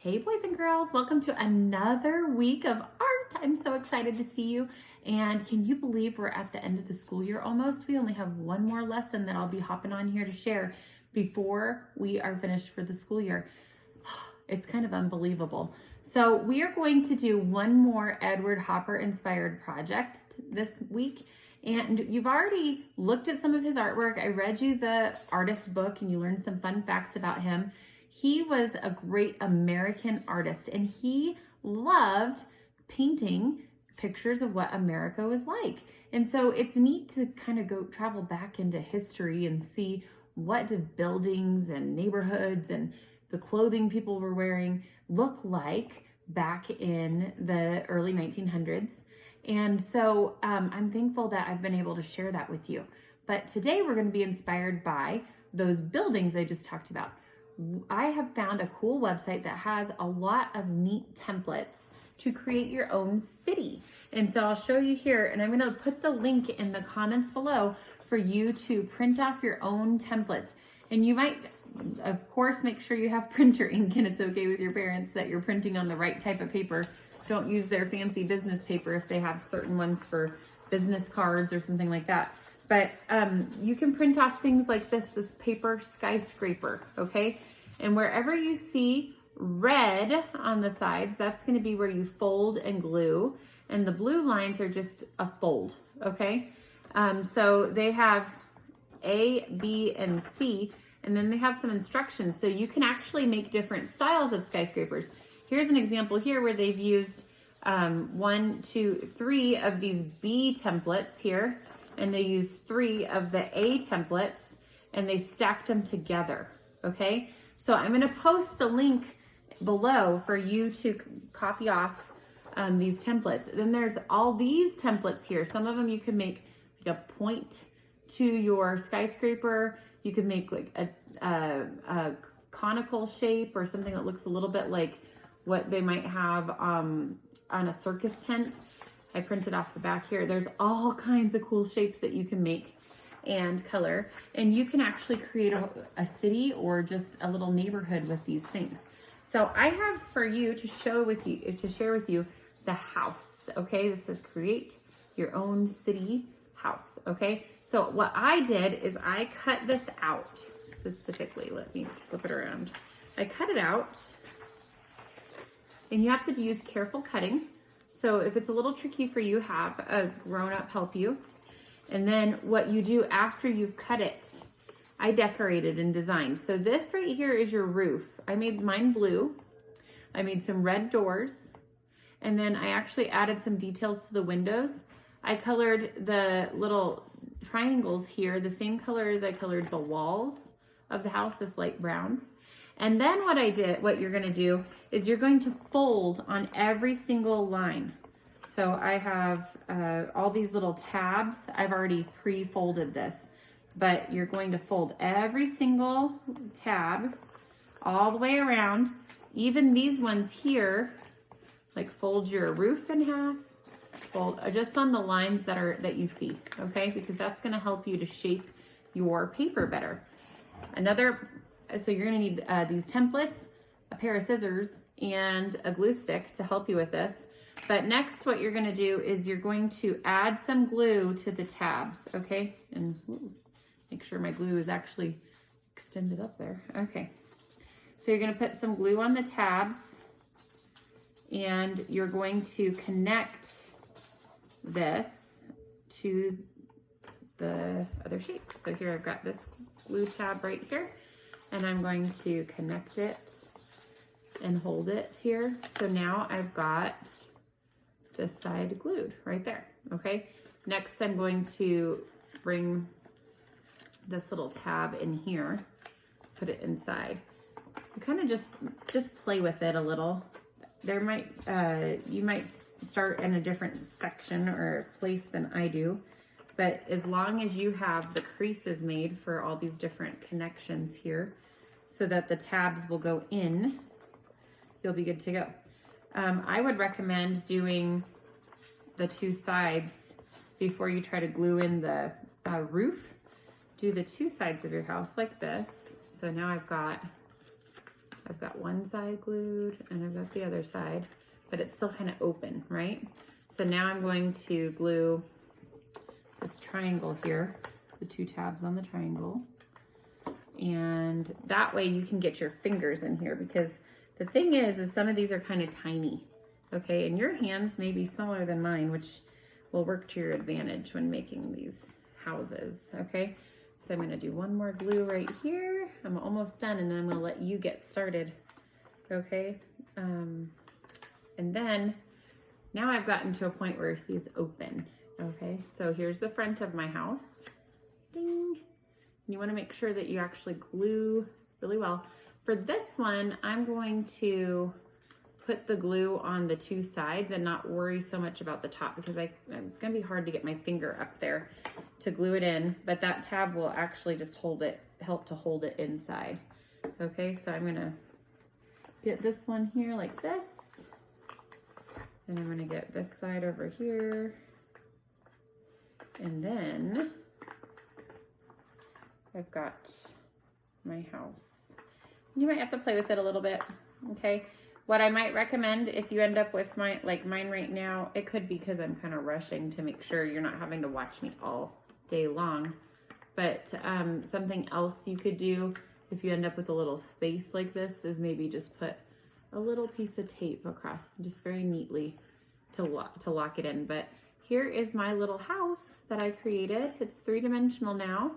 Hey boys and girls, welcome to another week of art. I'm so excited to see you. And can you believe we're at the end of the school year almost? We only have one more lesson that I'll be hopping on here to share before we are finished for the school year. It's kind of unbelievable. So we are going to do one more Edward Hopper inspired project this week. And you've already looked at some of his artwork. I read you the artist book and you learned some fun facts about him. He was a great American artist and he loved painting pictures of what America was like. And so it's neat to kind of go travel back into history and see what did buildings and neighborhoods and the clothing people were wearing look like back in the early 1900s. And so I'm thankful that I've been able to share that with you. But today we're going to be inspired by those buildings I just talked about. I have found a cool website that has a lot of neat templates to create your own city. And so I'll show you here, and I'm going to put the link in the comments below for you to print off your own templates. And you might, of course, make sure you have printer ink and it's okay with your parents that you're printing on the right type of paper. Don't use their fancy business paper if they have certain ones for business cards or something like that. But you can print off things like this paper skyscraper, okay? And wherever you see red on the sides, that's gonna be where you fold and glue. And the blue lines are just a fold, okay? So they have A, B, and C, and then they have some instructions. So you can actually make different styles of skyscrapers. Here's an example here where they've used 1, 2, 3 of these B templates here, and they use 3 of the A templates and they stacked them together, okay? So I'm gonna post the link below for you to copy off these templates. Then there's all these templates here. Some of them you can make like a point to your skyscraper. You could make like a conical shape or something that looks a little bit like what they might have on a circus tent. I printed off the back here. There's all kinds of cool shapes that you can make and color. And you can actually create a city or just a little neighborhood with these things. So I have for you to share with you the house, okay? This says create your own city house, okay? So what I did is I cut this out specifically. Let me flip it around. I cut it out, and you have to use careful cutting. So if it's a little tricky for you, have a grown-up help you. And then what you do after you've cut it, I decorated and designed. So this right here is your roof. I made mine blue. I made some red doors. And then I actually added some details to the windows. I colored the little triangles here the same color as I colored the walls of the house, this light brown. And then what you're gonna do is you're going to fold on every single line. So I have all these little tabs. I've already pre-folded this, but you're going to fold every single tab all the way around. Even these ones here, like fold your roof in half, fold just on the lines that you see, okay? Because that's gonna help you to shape your paper better. So you're gonna need these templates, a pair of scissors, and a glue stick to help you with this. But next what you're gonna do is you're going to add some glue to the tabs, okay? And make sure my glue is actually extended up there. Okay. So you're gonna put some glue on the tabs and you're going to connect this to the other shapes. So here I've got this glue tab right here, and I'm going to connect it and hold it here. So now I've got this side glued right there, okay? Next, I'm going to bring this little tab in here, put it inside. You kind of just play with it a little. You might start in a different section or place than I do, but as long as you have the creases made for all these different connections here so that the tabs will go in, you'll be good to go. I would recommend doing the 2 sides before you try to glue in the roof. Do the 2 sides of your house like this. So now I've got I've got one side glued and I've got the other side, but it's still kind of open, right? So now I'm going to glue this triangle here, the 2 tabs on the triangle. And that way you can get your fingers in here, because the thing is some of these are kind of tiny, okay? And your hands may be smaller than mine, which will work to your advantage when making these houses, okay? So I'm gonna do one more glue right here. I'm almost done, and then I'm gonna let you get started, okay? And then now I've gotten to a point where see it's open, okay? So here's the front of my house. Ding. You wanna make sure that you actually glue really well. For this one, I'm going to put the glue on the 2 sides and not worry so much about the top, because it's gonna be hard to get my finger up there to glue it in, but that tab will actually just help to hold it inside. Okay, so I'm gonna get this one here like this, and I'm gonna get this side over here, and then I've got my house. You might have to play with it a little bit, okay? What I might recommend, if you end up with mine right now, it could be because I'm kind of rushing to make sure you're not having to watch me all day long. But something else you could do if you end up with a little space like this is maybe just put a little piece of tape across, just very neatly to lock it in. But here is my little house that I created. It's 3-dimensional now,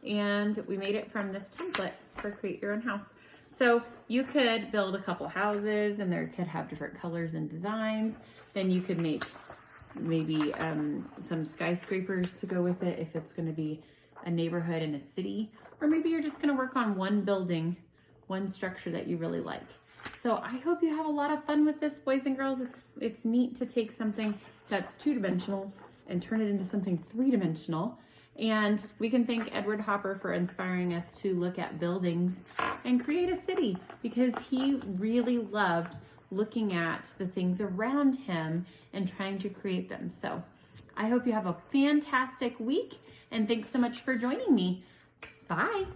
and we made it from this template for Create Your Own House. So you could build a couple houses, and they could have different colors and designs. Then you could make maybe some skyscrapers to go with it if it's going to be a neighborhood in a city. Or maybe you're just going to work on one building, one structure that you really like. So I hope you have a lot of fun with this, boys and girls. It's neat to take something that's 2-dimensional and turn it into something 3-dimensional. And we can thank Edward Hopper for inspiring us to look at buildings and create a city, because he really loved looking at the things around him and trying to create them. So I hope you have a fantastic week, and thanks so much for joining me. Bye.